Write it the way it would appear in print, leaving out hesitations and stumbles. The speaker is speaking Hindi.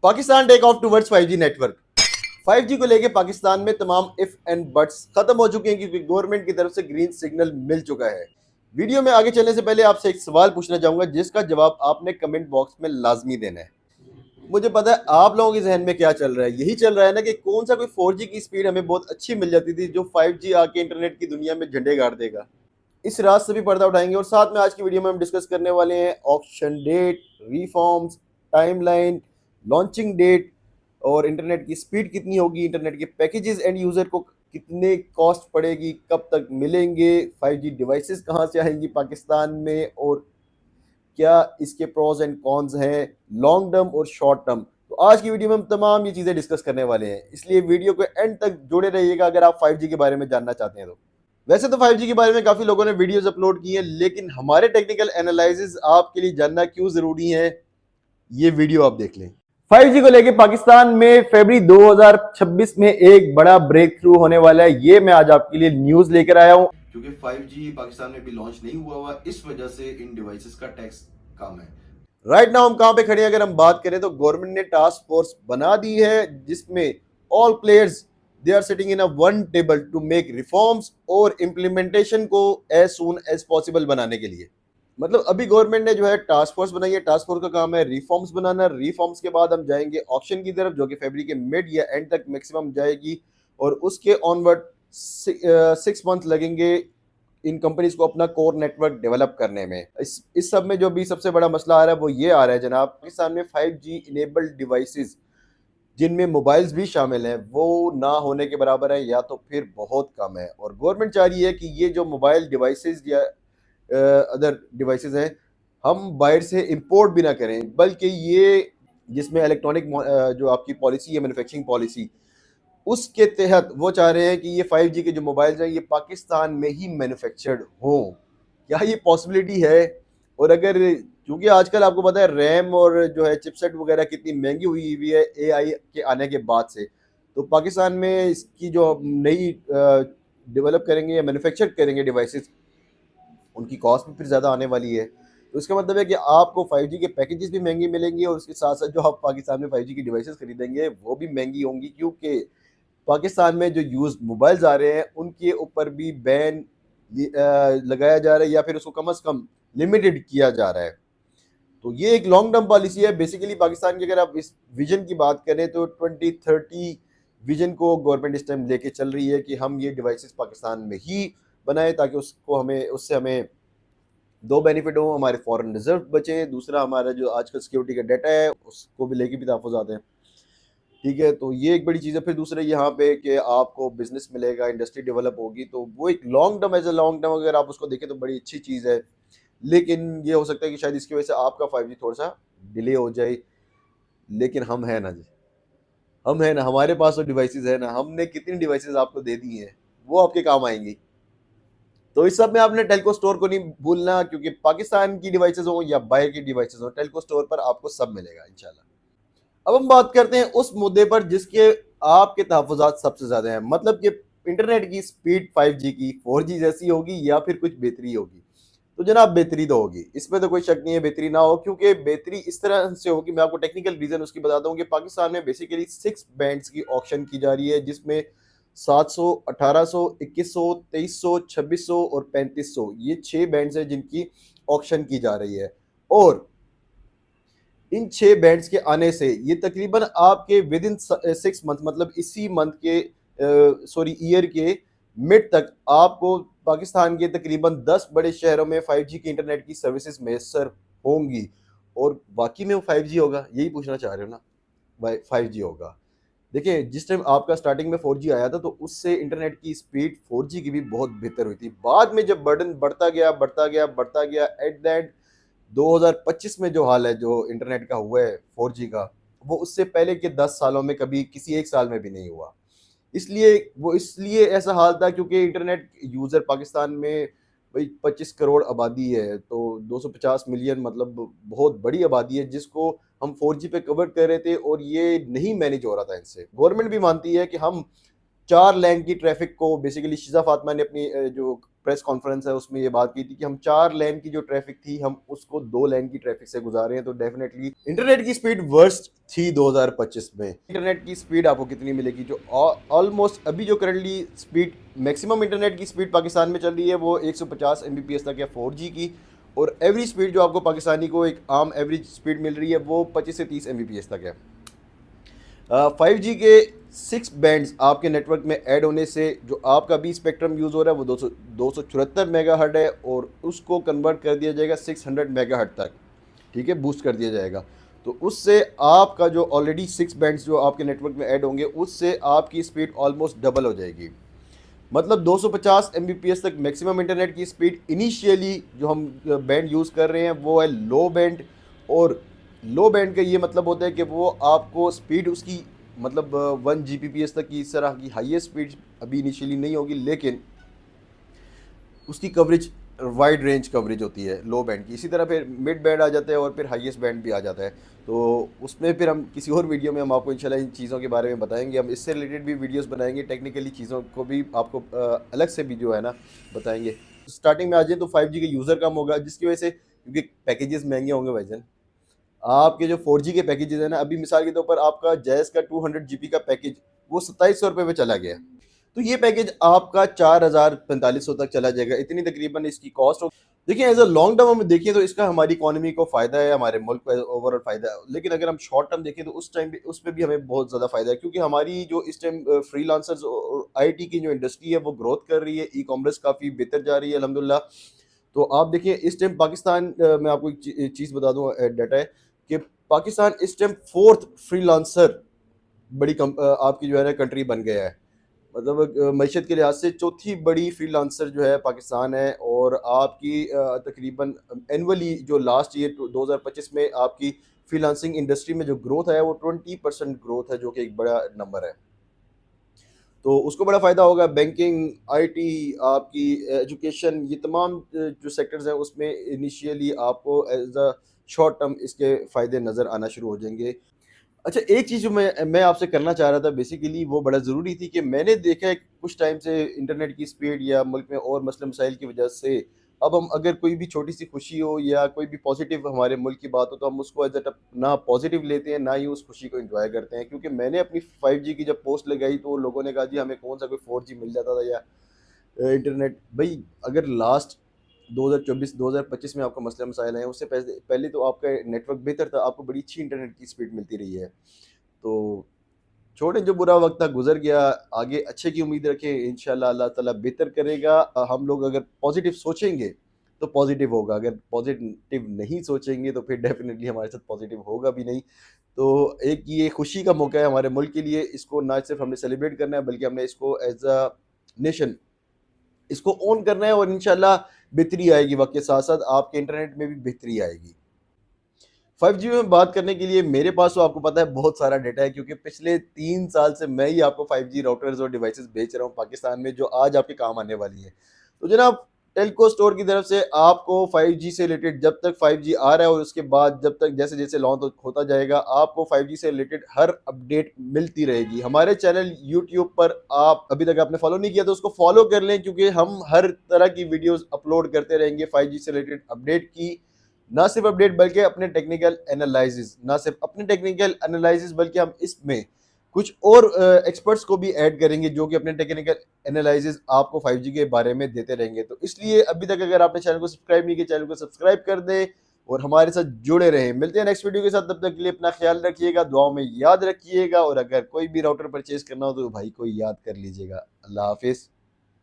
Pakistan take off towards 5G network. 5G को लेके पाकिस्तान में तमाम इफ एंड बट्स खत्म हो चुके हैं क्योंकि गवर्नमेंट की तरफ से ग्रीन सिग्नल मिल चुका है। वीडियो में आगे चलने से पहले आपसे एक सवाल पूछना चाहूंगा जिसका जवाब आपने कमेंट बॉक्स में लाजमी देना है। मुझे पता है आप लोगों के जहन में क्या चल रहा है, यही चल रहा है ना कि कौन सा कोई 4G की स्पीड हमें बहुत अच्छी मिल जाती थी जो 5G आके इंटरनेट की दुनिया में झंडे गाड़ देगा। इस रात से भी पर्दा उठाएंगे और साथ में आज की वीडियो में हम डिस्कस करने वाले हैं option date, reforms, timeline, launching date और इंटरनेट की स्पीड कितनी होगी, इंटरनेट के पैकेजेस एंड यूजर को कितने कॉस्ट पड़ेगी, कब तक मिलेंगे, 5G डिवाइसेस कहाँ से आएंगी पाकिस्तान में और क्या इसके प्रोज एंड कॉन्स हैं लॉन्ग टर्म और शॉर्ट टर्म। तो आज की वीडियो में हम तमाम ये चीजें डिस्कस करने वाले हैं, इसलिए वीडियो को एंड तक जुड़े रहिएगा अगर आप 5G के बारे में जानना चाहते हैं। तो वैसे तो 5G के बारे में काफी लोगों ने वीडियोस अपलोड की हैं, लेकिन हमारे टेक्निकल एनालिसिस आपके लिए जानना क्यों जरूरी है, ये वीडियो आप देख लें। 5G को लेके पाकिस्तान में फरवरी 2026 में एक बड़ा ब्रेक थ्रू होने वाला है, ये मैं आज आपके लिए न्यूज लेकर आया हूं। क्योंकि 5G पाकिस्तान में भी लॉन्च नहीं हुआ, इस वजह से इन डिवाइसेस का टैक्स कम है। राइट नाउ हम कहां पे खड़े हैं अगर हम बात करें तो गवर्नमेंट ने टास्क फोर्स बना दी है जिसमें all players they are sitting in a one table to make reforms और इम्प्लीमेंटेशन को एज सून एज पॉसिबल बनाने के लिए। मतलब अभी गवर्नमेंट ने जो है टास्क फोर्स बनाई है, टास्क फोर्स का काम है रिफॉर्म्स बनाना। रिफॉर्म्स के बाद हम जाएंगे ऑप्शन की तरफ जो कि फरवरी के मिड या एंड तक मैक्सिमम जाएगी और उसके ऑनवर्ड 6 मंथ लगेंगे इन कंपनीज को अपना कोर नेटवर्क डेवलप करने में। इस सब में जो भी सबसे बड़ा मसला आ रहा है वो ये आ रहा है जनाब, पाकिस्तान में 5G इनेबल्ड डिवाइसेस जिनमें मोबाइल्स भी शामिल हैं वो ना होने के बराबर है या तो फिर बहुत कम है। और गवर्नमेंट चाह रही है कि ये जो मोबाइल डिवाइसेस या अदर डिवाइसेस हैं हम बाहर से इंपोर्ट भी ना करें, बल्कि ये जिसमें इलेक्ट्रॉनिक जो आपकी पॉलिसी है मैन्युफैक्चरिंग पॉलिसी, उसके तहत वो चाह रहे हैं कि ये 5G के जो मोबाइल्स हैं ये पाकिस्तान में ही मैन्युफैक्चर्ड हों। क्या ये पॉसिबिलिटी है? और अगर, क्योंकि आजकल आपको पता है रैम और जो है चिपसेट वगैरह कितनी महंगी हुई है AI के आने के बाद से, तो पाकिस्तान में इसकी जो नई डेवलप करेंगे या मैन्युफैक्चर करेंगे डिवाइसेस उनकी कॉस्ट भी फिर ज़्यादा आने वाली है। तो इसका मतलब है कि आपको 5G के पैकेजेस भी महंगे मिलेंगे और उसके साथ साथ जो आप पाकिस्तान में 5G की डिवाइसेस खरीदेंगे वो भी महंगी होंगी, क्योंकि पाकिस्तान में जो यूज मोबाइल्स आ रहे हैं उनके ऊपर भी बैन लगाया जा रहा है या फिर उसको कम से कम लिमिटेड किया जा रहा है। तो ये एक लॉन्ग टर्म पॉलिसी है बेसिकली पाकिस्तान की। अगर आप इस विजन की बात करें तो 2030 विजन को गवर्नमेंट इस टाइम लेके चल रही है कि हम ये डिवाइसेस पाकिस्तान में ही बनाए ताकि उससे हमें दो बेनिफिट हो, हमारे फॉरेन रिजर्व बचे, दूसरा हमारा जो आजकल सिक्योरिटी का डाटा है उसको भी लेके भी तहफ़्फ़ुज़ आते हैं। ठीक है, तो ये एक बड़ी चीज़ है। फिर दूसरा यहाँ पे कि आपको बिजनेस मिलेगा, इंडस्ट्री डेवलप होगी, तो वो एक long term, as a long term अगर आप उसको देखें तो बड़ी अच्छी चीज़ है। लेकिन ये हो सकता है कि शायद इसकी वजह से आपका 5G थोड़ा सा डिले हो जाए। लेकिन हम है ना जी, हम है ना, हमारे पास तो डिवाइसेस है ना, हमने कितनी डिवाइसेस आपको दे दी हैं, वो आपके काम आएंगी। तो इस सब में आपने टेलको स्टोर को नहीं भूलना, क्योंकि पाकिस्तान की डिवाइसेस हो या बाहर की डिवाइसेस हो, टेलको स्टोर पर आपको सब मिलेगा इंशाल्लाह। अब हम बात करते हैं उस मुद्दे पर जिसके आपके तहफ़्फ़ुज़ात सबसे ज़्यादा हैं, मतलब कि इंटरनेट की स्पीड 5G की 4G जैसी होगी या फिर कुछ बेहतरी होगी। तो जनाब बेहतरी तो होगी, इसमें तो कोई शक नहीं है बेहतरी ना हो, क्योंकि बेहतरी इस तरह से होगी। मैं आपको टेक्निकल रीज़न उसकी बताता हूँ कि पाकिस्तान में बेसिकली 6 बैंड्स की ऑक्शन की जा रही है जिसमें 700, 1800, 2100, 2300, 2600 और 3500 ये 6 बैंड्स हैं जिनकी ऑक्शन की जा रही है। और इन 6 बैंड्स के आने से ये तकरीबन आपके विद इन 6 मंथ, मतलब इसी मंथ के ईयर के मिड तक आपको पाकिस्तान के तकरीबन 10 बड़े शहरों में 5G की इंटरनेट की सर्विसेज मैसर होंगी। और बाकी में वो 5G होगा, यही पूछना चाह रहे हो ना भाई? 5G होगा। देखिए, जिस टाइम आपका स्टार्टिंग में 4G आया था तो उससे इंटरनेट की स्पीड 4G की भी बहुत बेहतर हुई थी। बाद में जब बर्डन बढ़ता गया एट द एंड 2025 में जो हाल है जो इंटरनेट का हुआ है 4G का, वो उससे पहले के 10 सालों में कभी किसी एक साल में भी नहीं हुआ। इसलिए ऐसा हाल था क्योंकि इंटरनेट यूज़र पाकिस्तान में भाई 25 करोड़ आबादी है, तो 250 मिलियन मतलब बहुत बड़ी आबादी है जिसको हम 4G पे कवर कर रहे थे और ये नहीं मैनेज हो रहा था इनसे। गवर्नमेंट भी मानती है कि हम 4 लेन की ट्रैफिक को, बेसिकली शिजा फातिमा ने अपनी जो प्रेस कॉन्फ्रेंस है उसमें ये बात की थी कि हम 4 लेन की जो ट्रैफिक थी हम उसको 2 लेन की ट्रैफिक से गुजारे हैं। तो डेफिनेटली इंटरनेट की स्पीड वर्स्ट थी 2025 में। इंटरनेट की स्पीड आपको कितनी मिलेगी? जो ऑलमोस्ट अभी जो करंटली स्पीड मैक्सिमम इंटरनेट की स्पीड पाकिस्तान में चल रही है वो 150 Mbps तक है 4G की, और एवरेज स्पीड जो आपको पाकिस्तानी को एक आम एवरेज स्पीड मिल रही है वो 25 से 30 Mbps तक है। 5G के 6 बैंड्स आपके नेटवर्क में ऐड होने से जो आपका भी स्पेक्ट्रम यूज़ हो रहा है वो 274 मेगाहर्ट्ज़ है, और उसको कन्वर्ट कर दिया जाएगा 600 मेगाहर्ट्ज़ तक, ठीक है, बूस्ट कर दिया जाएगा। तो उससे आपका जो ऑलरेडी 6 बैंड्स जो आपके नेटवर्क में ऐड होंगे उससे आपकी स्पीड ऑलमोस्ट डबल हो जाएगी। मतलब 250 Mbps तक मैक्सिमम इंटरनेट की स्पीड इनिशियली जो हम बैंड यूज़ कर रहे हैं वो है लो बैंड। और लो बैंड का ये मतलब होता है कि वो आपको स्पीड उसकी मतलब 1 Gbps तक की इस तरह की हाईएस्ट स्पीड अभी इनिशियली नहीं होगी, लेकिन उसकी कवरेज वाइड रेंज कवरेज होती है लो बैंड की। इसी तरह फिर मिड बैंड आ जाता है और फिर हाईएस्ट बैंड भी आ जाता है। तो उसमें फिर हम किसी और वीडियो में हम आपको इंशाल्लाह इन चीज़ों के बारे में बताएंगे। हम इससे रिलेटेड भी वीडियोस बनाएंगे, टेक्निकली चीज़ों को भी आपको अलग से भी जो है ना बताएंगे। स्टार्टिंग में आ जाए तो 5G का यूज़र कम होगा, जिसकी वजह से क्योंकि पैकेजेस महंगे होंगे भाईजान। आपके जो 4G के पैकेजेस है ना, अभी मिसाल के तौर पर आपका जैज़ का 200 GB का पैकेज वो 2700 रुपये पे चला गया। तो ये पैकेज आपका 4045 तक चला जाएगा, इतनी तकरीबन इसकी कॉस्ट हो। देखिए एज अ लॉन्ग टर्म हम देखें तो इसका हमारी इकोनॉमी को फ़ायदा है, हमारे मुल्क को ओवरऑल फ़ायदा है। लेकिन अगर हम शॉर्ट टर्म देखें तो उस टाइम भी उस पर भी हमें बहुत ज़्यादा फ़ायदा है, क्योंकि हमारी जो इस टाइम फ्रीलांसर्स और IT की जो इंडस्ट्री है वो ग्रोथ कर रही है, ई-कॉमर्स काफ़ी बेहतर जा रही है अल्हम्दुलिल्लाह। तो आप देखिए इस टाइम पाकिस्तान मैं आपको एक चीज़ बता दूँ, डाटा है कि पाकिस्तान इस टाइम 4th फ्रीलांसर बड़ी आपकी जो है ना कंट्री बन गया है। मतलब मईशत के लिहाज से चौथी बड़ी फ्रीलांसर जो है पाकिस्तान है। और आपकी तकरीबन एनुअली जो लास्ट ईयर 2025 में आपकी फ्रीलांसिंग इंडस्ट्री में जो ग्रोथ है वो 20% ग्रोथ है, जो कि एक बड़ा नंबर है। तो उसको बड़ा फ़ायदा होगा। बैंकिंग, IT, आपकी एजुकेशन, ये तमाम जो सेक्टर्स हैं उसमें इनिशियली आपको एज अ शॉर्ट टर्म इसके फ़ायदे नज़र आना शुरू हो जाएंगे। अच्छा, एक चीज़ जो मैं आपसे करना चाह रहा था बेसिकली वो बड़ा ज़रूरी थी कि मैंने देखा है कुछ टाइम से इंटरनेट की स्पीड या मुल्क में और मसले मसाइल की वजह से अब हम अगर कोई भी छोटी सी खुशी हो या कोई भी पॉजिटिव हमारे मुल्क की बात हो तो हम उसको एज अ ना पॉजिटिव लेते हैं ना ही उस खुशी को एंजॉय करते हैं। क्योंकि मैंने अपनी 5G की जब पोस्ट लगाई तो लोगों ने कहा जी हमें कौन सा कोई 4G मिल जाता था या इंटरनेट। भाई अगर लास्ट 2024-2025 में आपका मसला मसाइल है, उससे पहले पहले तो आपका नेटवर्क बेहतर था, आपको बड़ी अच्छी इंटरनेट की स्पीड मिलती रही है। तो छोड़ें, जो बुरा वक़्त था गुज़र गया, आगे अच्छे की उम्मीद रखें, इंशाल्लाह अल्लाह ताला बेहतर करेगा। हम लोग अगर पॉज़िटिव सोचेंगे तो पॉज़िटिव होगा, अगर पॉज़िटिव नहीं सोचेंगे तो फिर डेफ़िनेटली हमारे साथ पॉज़िटिव होगा भी नहीं। तो एक ये खुशी का मौका है हमारे मुल्क के लिए, इसको ना सिर्फ़ हमने सेलिब्रेट करना है बल्कि हमने इसको एज़ अ नेशन इसको ऑन करना है, और इंशाल्लाह बेहतरी आएगी, वक्त के साथ साथ आपके इंटरनेट में भी बेहतरी आएगी। 5G में बात करने के लिए मेरे पास तो आपको पता है बहुत सारा डेटा है, क्योंकि पिछले 3 साल से मैं ही आपको 5G राउटर्स और डिवाइसेस बेच रहा हूँ पाकिस्तान में, जो आज आपके काम आने वाली है। तो जनाब टेलको स्टोर की तरफ से आपको 5G से रिलेटेड जब तक 5G आ रहा है और उसके बाद जब तक जैसे जैसे लॉन्च होता जाएगा आपको 5G से रिलेटेड हर अपडेट मिलती रहेगी। हमारे चैनल यूट्यूब पर आप अभी तक आपने फॉलो नहीं किया तो उसको फॉलो कर लें, क्योंकि हम हर तरह की वीडियोस अपलोड करते रहेंगे 5G से रिलेटेड अपडेट की। ना सिर्फ अपडेट बल्कि अपने टेक्निकल एनालिसिस, ना सिर्फ अपने टेक्निकल एनालिसिस बल्कि हम इसमें कुछ और एक्सपर्ट्स को भी ऐड करेंगे जो कि अपने टेक्निकल एनालिसिस आपको 5G के बारे में देते रहेंगे। तो इसलिए अभी तक अगर आपने चैनल को सब्सक्राइब नहीं किया, चैनल को सब्सक्राइब कर दें और हमारे साथ जुड़े रहें। मिलते हैं नेक्स्ट वीडियो के साथ, तब तक के लिए अपना ख्याल रखिएगा, दुआओं में याद रखिएगा, और अगर कोई भी राउटर परचेज करना हो तो भाई को याद कर लीजिएगा। अल्लाह हाफिज़।